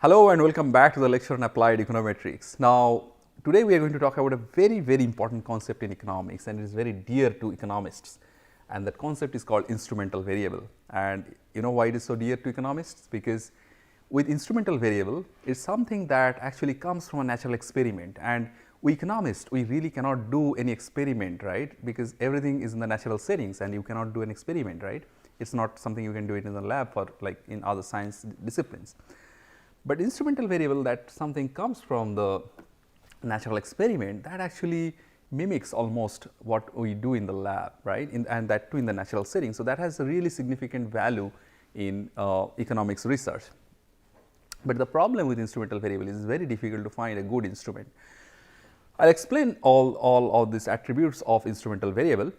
Hello and welcome back to the lecture on applied econometrics. Now, today we are going to talk about a very important concept in economics, and it is very dear to economists, and that concept is called instrumental variable. And you know why it is so dear to economists? Because with instrumental variable, it's something that actually comes from a natural experiment, and we economists, we really cannot do any experiment, right? Because everything is in the natural settings and you cannot do an experiment, right? It's not something you can do it in the lab for like in other science disciplines. But instrumental variable, that something comes from the natural experiment, that actually mimics almost what we do in the lab, right, and that too in the natural setting. So, that has a really significant value in economics research. But the problem with instrumental variable is it's very difficult to find a good instrument. I will explain all of these attributes of instrumental variable,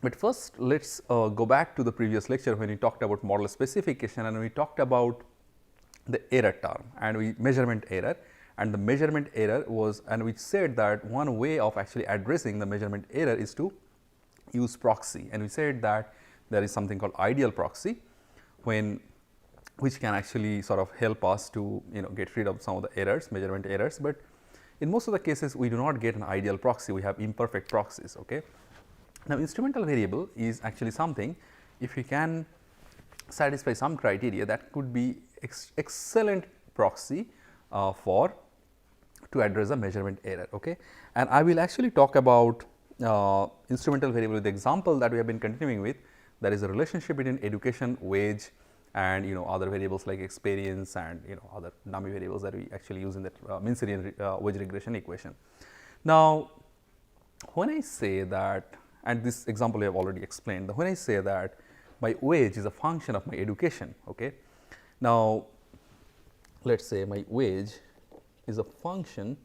but first let us go back to the previous lecture when we talked about model specification and we talked about the error term and measurement error, and the measurement error was, and we said that one way of actually addressing the measurement error is to use proxy, and we said that there is something called ideal proxy which can actually sort of help us to get rid of some of the errors, measurement errors. But in most of the cases we do not get an ideal proxy, we have imperfect proxies. Okay. Now, instrumental variable is actually something, if we can satisfy some criteria, that could be excellent proxy to address the measurement error. Okay. And I will actually talk about instrumental variable with the example that we have been continuing with, that is the relationship between education, wage, and other variables like experience and other dummy variables that we actually use in that Mincerian wage regression equation. Now, when I say that, and this example I have already explained, when I say that my wage is a function of my education. Okay. Now, let us say my wage is a function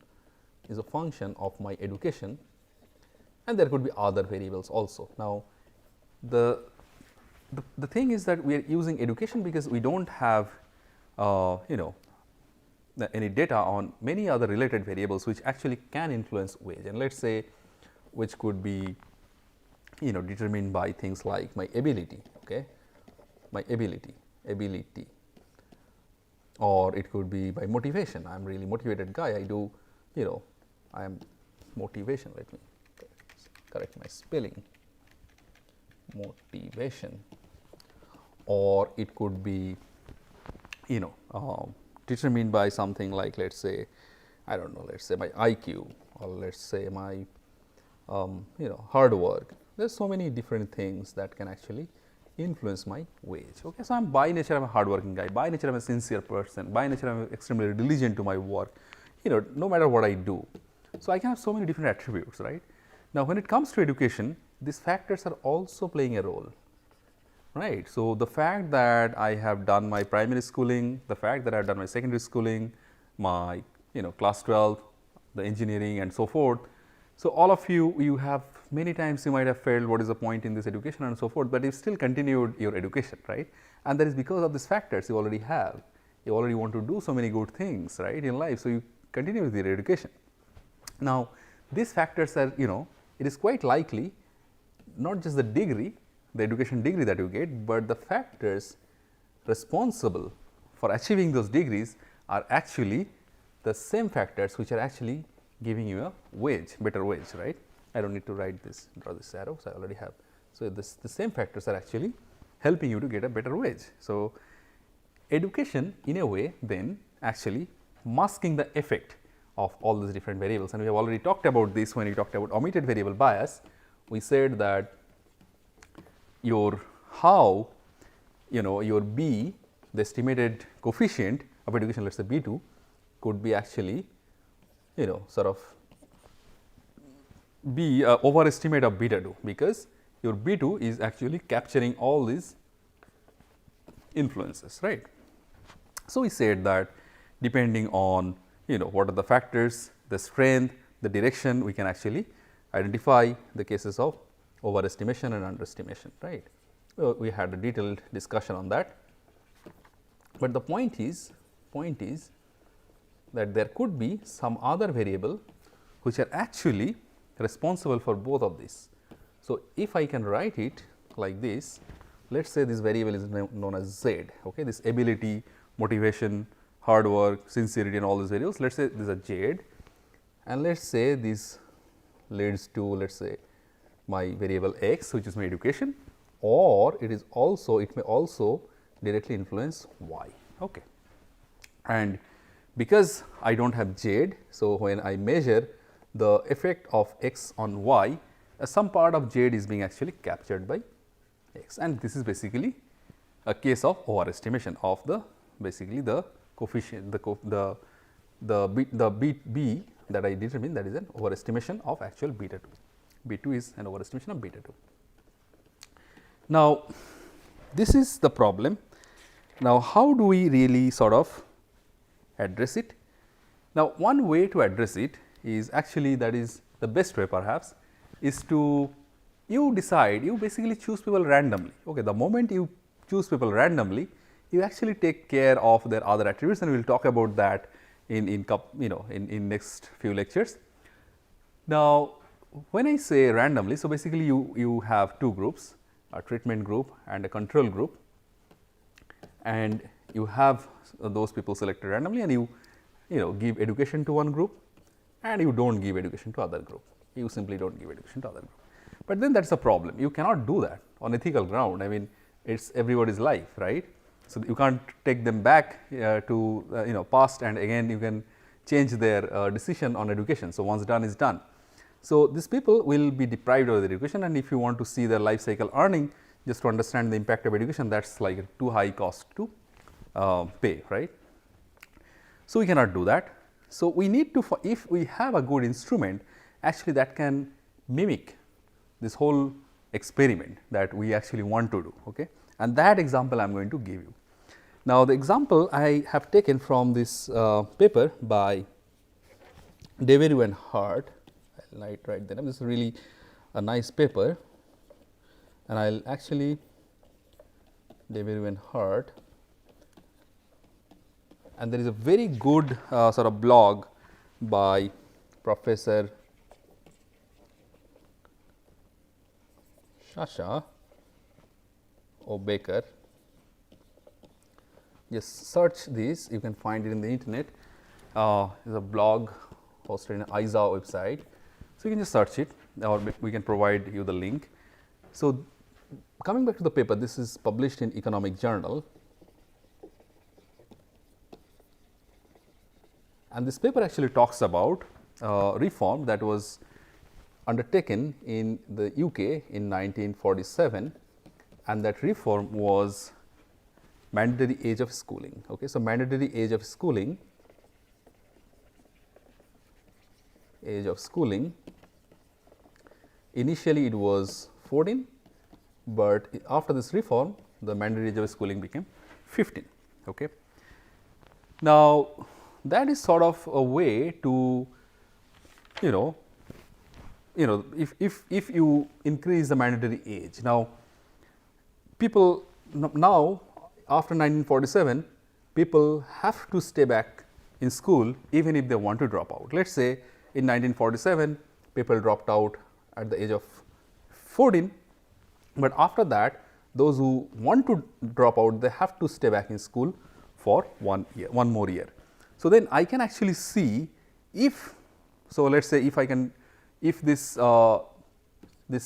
of my education, and there could be other variables also. Now, the thing is that we are using education because we do not have any data on many other related variables which actually can influence wage, and let us say which could be determined by things like my ability. Okay, my ability, or it could be by motivation. I am really motivated guy. I do, I am motivation. Let me correct my spelling. Motivation, or it could be, determined by something like, let us say, I don't know, let us say my IQ, or let us say my, hard work. There are so many different things that can actually influence my wage. Okay. So, I am by nature I am a hardworking guy, by nature I am a sincere person, by nature I am extremely diligent to my work, no matter what I do. So, I can have so many different attributes, right. Now, when it comes to education, these factors are also playing a role, right. So, the fact that I have done my primary schooling, the fact that I have done my secondary schooling, my class 12, the engineering and so forth. So, all of you have many times you might have failed, what is the point in this education and so forth, but you still continued your education, right. And that is because of these factors you already have, you already want to do so many good things, right, in life. So, you continue with your education. Now, these factors are, it is quite likely not just the degree, the education degree that you get, but the factors responsible for achieving those degrees are actually the same factors which are actually giving you a wage, better wage, right. I do not need to write this, draw this arrow, so I already have. So, the same factors are actually helping you to get a better wage. So, education in a way then actually masking the effect of all these different variables, and we have already talked about this when we talked about omitted variable bias. We said that your your B, the estimated coefficient of education, let us say B2, could be actually sort of be overestimate of beta 2, because your B2 is actually capturing all these influences, right. So, we said that depending on what are the factors, the strength, the direction, we can actually identify the cases of overestimation and underestimation, right. We had a detailed discussion on that, but the point is that there could be some other variable which are actually responsible for both of these. So, if I can write it like this, let us say this variable is known as Z, okay, this ability, motivation, hard work, sincerity and all these variables. Let us say these are Z, and let us say this leads to, let us say, my variable x, which is my education, or it is also, it may also directly influence y. Okay. And because I do not have Z, so when I measure the effect of x on y, some part of Z is being actually captured by x, and this is basically a case of overestimation of the basically the coefficient, the b that I determine, that is an overestimation of actual beta 2. B 2 is an overestimation of beta 2. Now, this is the problem. Now, how do we really sort of address it? Now, one way to address it is actually, that is the best way perhaps, is to you decide, you basically choose people randomly. Okay, the moment you choose people randomly, you actually take care of their other attributes, and we will talk about that in next few lectures. Now, when I say randomly, so basically you have two groups, a treatment group and a control group, and you have those people selected randomly, and you give education to one group and you do not give education to other group. You simply do not give education to other group. But then that is a problem. You cannot do that on ethical ground. I mean, it is everybody's life, right? So, you cannot take them back to past, and again you can change their decision on education. So, once done is done. So, these people will be deprived of their education, and if you want to see their life cycle earning, just to understand the impact of education, that is like a too high cost to pay, right. So, we cannot do that. So, we need to, if we have a good instrument actually that can mimic this whole experiment that we actually want to do, okay. And that example I am going to give you. Now, the example I have taken from this paper by Devereux and Hart. I will write the name. This is really a nice paper, and I will actually Devereux and Hart, and there is a very good sort of blog by Professor Sasha O'Baker. Just search this, you can find it in the internet. There is a blog hosted in ISA website. So, you can just search it, or we can provide you the link. So, coming back to the paper, this is published in Economic Journal, and this paper actually talks about reform that was undertaken in the UK in 1947, and that reform was mandatory age of schooling. Okay. So, mandatory age of schooling, initially it was 14, but after this reform the mandatory age of schooling became 15. Okay. Now, that is sort of a way to if you increase the mandatory age. Now, people now after 1947, people have to stay back in school even if they want to drop out. Let us say in 1947, people dropped out at the age of 14, but after that those who want to drop out, they have to stay back in school for 1 year, one more year. So, then I can actually see if, so let us say if I can, if this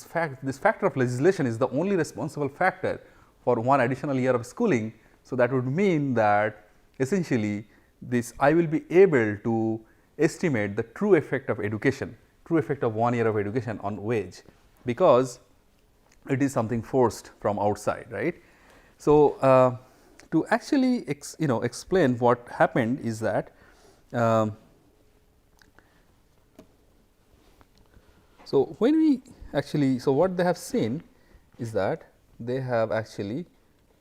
factor of legislation is the only responsible factor for one additional year of schooling. So, that would mean that essentially this I will be able to estimate the true effect of education, true effect of 1 year of education on wage, because it is something forced from outside, right. So, to actually explain what happened is that so when we actually, so what they have seen is that they have actually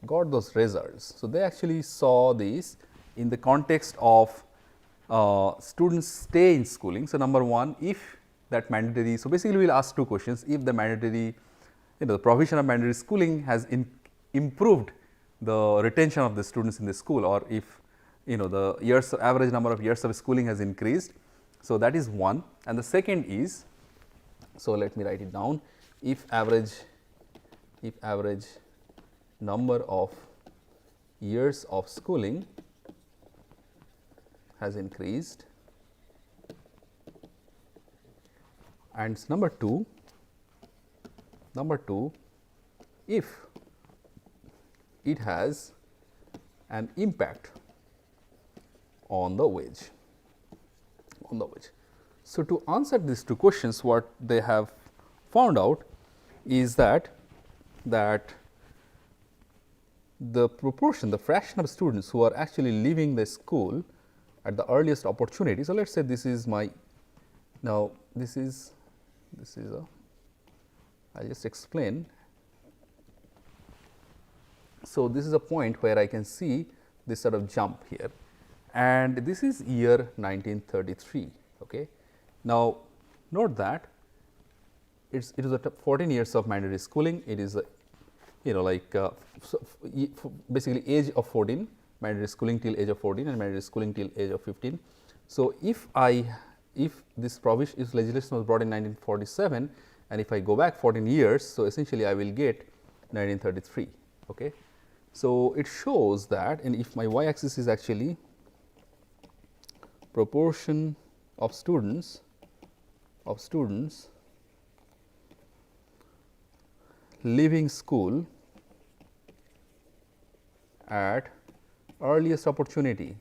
got those results. So, they actually saw this in the context of students stay in schooling. So, number one, if that mandatory, so basically we will ask two questions: if the mandatory, the provision of mandatory schooling has improved the retention of the students in the school, or if the years, average number of years of schooling has increased. So, that is one, and the second is, so let me write it down, if average number of years of schooling has increased, and number 2, if it has an impact on the wage. So, to answer these two questions, what they have found out is that the proportion, the fraction of students who are actually leaving the school at the earliest opportunity. So, let us say this is my, now this is a, I will just explain. So, this is a point where I can see this sort of jump here, and this is year 1933. Okay. Now, note that it is a 14 years of mandatory schooling. It is a, basically age of 14, mandatory schooling till age of 14 and mandatory schooling till age of 15. So, if this provision, if legislation was brought in 1947 and if I go back 14 years, so essentially I will get 1933. Okay. So, it shows that, and if my y axis is actually proportion of students leaving school at earliest opportunity.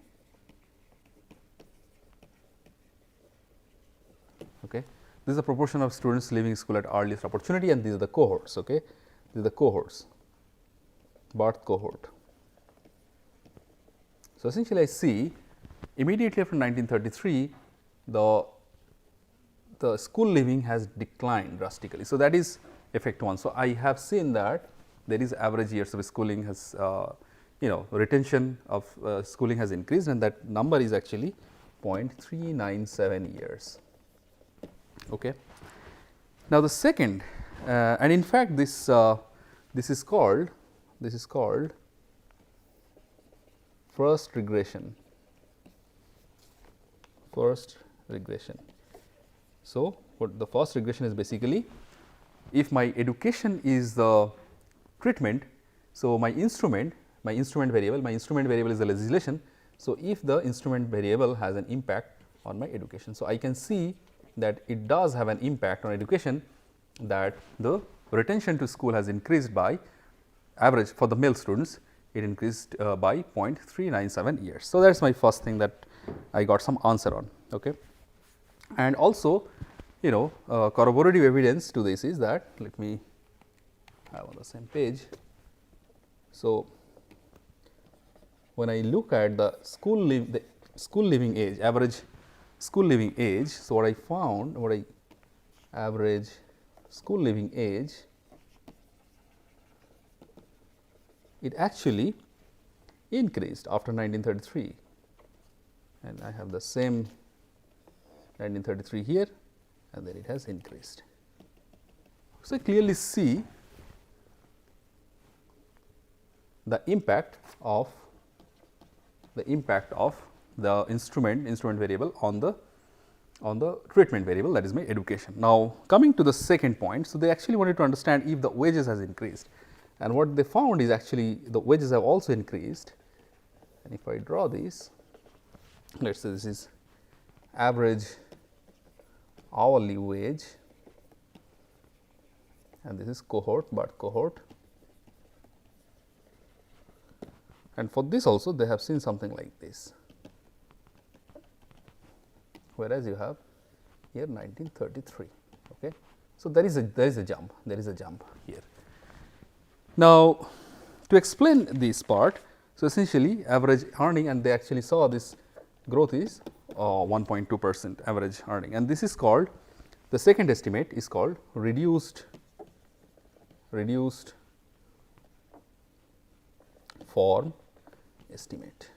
Okay. This is the proportion of students leaving school at earliest opportunity, and these are the cohorts. Okay. These are the cohorts, birth cohort. So, essentially I see immediately after 1933 the school leaving has declined drastically. So, that is effect 1. So, I have seen that there is average years of schooling has retention of schooling has increased, and that number is actually 0.397 years. Okay. Now, the second and in fact, this is called first regression. So, what the first regression is basically, if my education is the treatment, so my instrument variable is the legislation. So, if the instrument variable has an impact on my education. So, I can see that it does have an impact on education, that the retention to school has increased by average for the male students, it increased by 0.397 years. So, that is my first thing that I got some answer on. Okay. And also corroborative evidence to this is that, let me have on the same page. So, when I look at the school leaving age, average school leaving age. So, what I found, average school leaving age, it actually increased after 1933, and I have the same 1933 here, and then it has increased. So, I clearly see the impact of the instrument variable on the treatment variable, that is my education. Now, coming to the second point. So, they actually wanted to understand if the wages has increased, and what they found is actually the wages have also increased. And if I draw this, let us say this is average hourly wage, and this is cohort, but cohort, and for this also they have seen something like this, whereas you have here 1933. Okay. So, there is a jump here. Now, to explain this part, so essentially average earning, and they actually saw this growth is 1.2% average earning, and this is called, the second estimate is called reduced form estimate.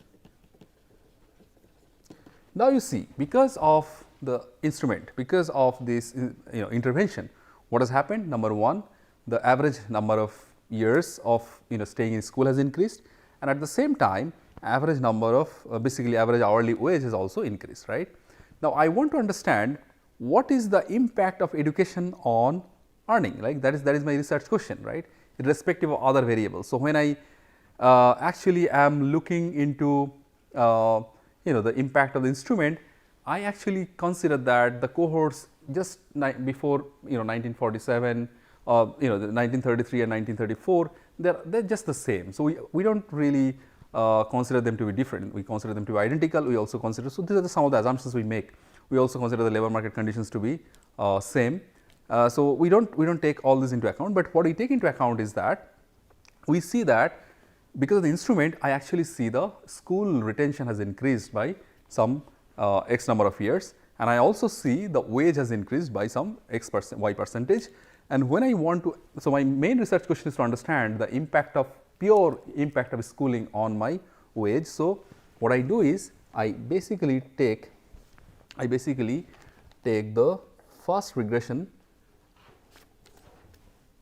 Now, you see, because of the instrument, because of this intervention, what has happened? Number one, the average number of years of staying in school has increased, and at the same time average number of basically average hourly wage has also increased, right. Now, I want to understand what is the impact of education on earning, like that is my research question, right, irrespective of other variables. So, when I actually am looking into the impact of the instrument, I actually consider that the cohorts just before 1947 the 1933 and 1934, they're just the same. So we don't really consider them to be different. We consider them to be identical. We also consider, so these are some of the assumptions we make. We also consider the labor market conditions to be same. So we don't take all this into account, but what we take into account is that we see that because of the instrument, I actually see the school retention has increased by some x number of years, and I also see the wage has increased by some y percentage. And when I want to, so my main research question is to understand the impact of pure impact of schooling on my wage. So what I do is I basically take the first regression.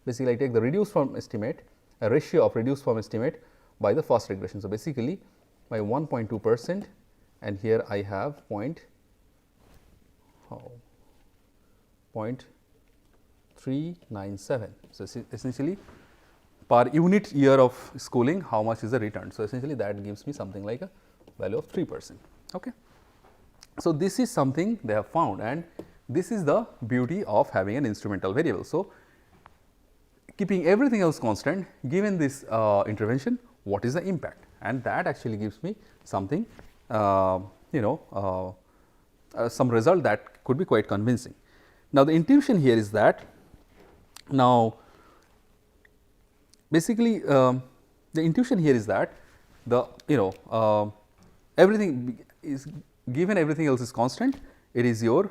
Basically, I take the reduced form estimate, a ratio of reduced form estimate by the first regression. So basically, by 1.2%, and here I have 0.397. So essentially, per unit year of schooling, how much is the return? So essentially, that gives me something like a value of 3%. Okay. So this is something they have found, and this is the beauty of having an instrumental variable. So keeping everything else constant, given this intervention, what is the impact? And that actually gives me something, some result that could be quite convincing. Now, the intuition here is that, now basically the intuition here is that the everything is given, everything else is constant, it is your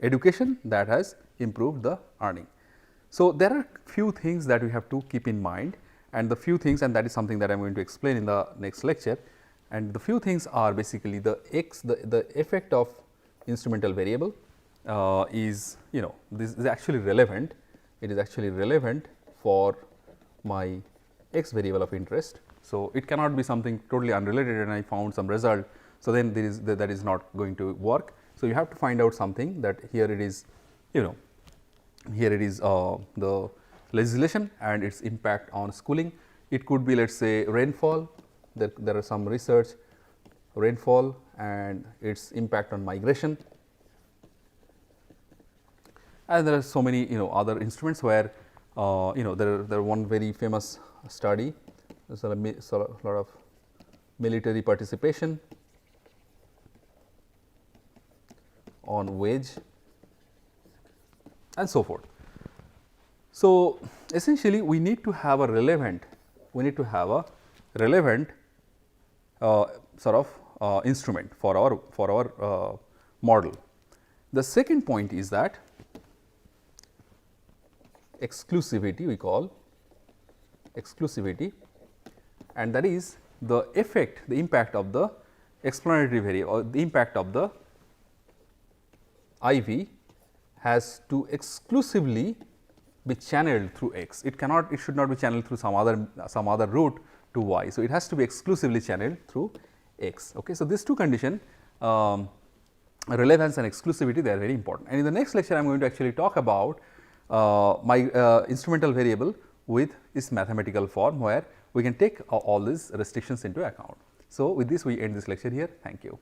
education that has improved the earning. So there are few things that we have to keep in mind, and the few things, and that is something that I am going to explain in the next lecture. And the few things are basically the effect of instrumental variable is, this is actually relevant. It is actually relevant for my x variable of interest. So it cannot be something totally unrelated and I found some result. So then there is that is not going to work. So you have to find out something that here it is, here it is the legislation and its impact on schooling. It could be, let us say, rainfall. There are some research, rainfall and its impact on migration, and there are so many other instruments where there one very famous study. There is a lot of military participation on wage and so forth. So essentially, we need to have a relevant instrument for our model. The second point is that exclusivity, we call exclusivity, and that is the effect, the impact of the explanatory variable, or the impact of the IV has to exclusively be channeled through x. It cannot, it should not be channeled through some other route to y. So it has to be exclusively channeled through x. Okay. So these two conditions, relevance and exclusivity, they are very important. And in the next lecture, I am going to actually talk about my instrumental variable with its mathematical form, where we can take all these restrictions into account. So with this, we end this lecture here. Thank you.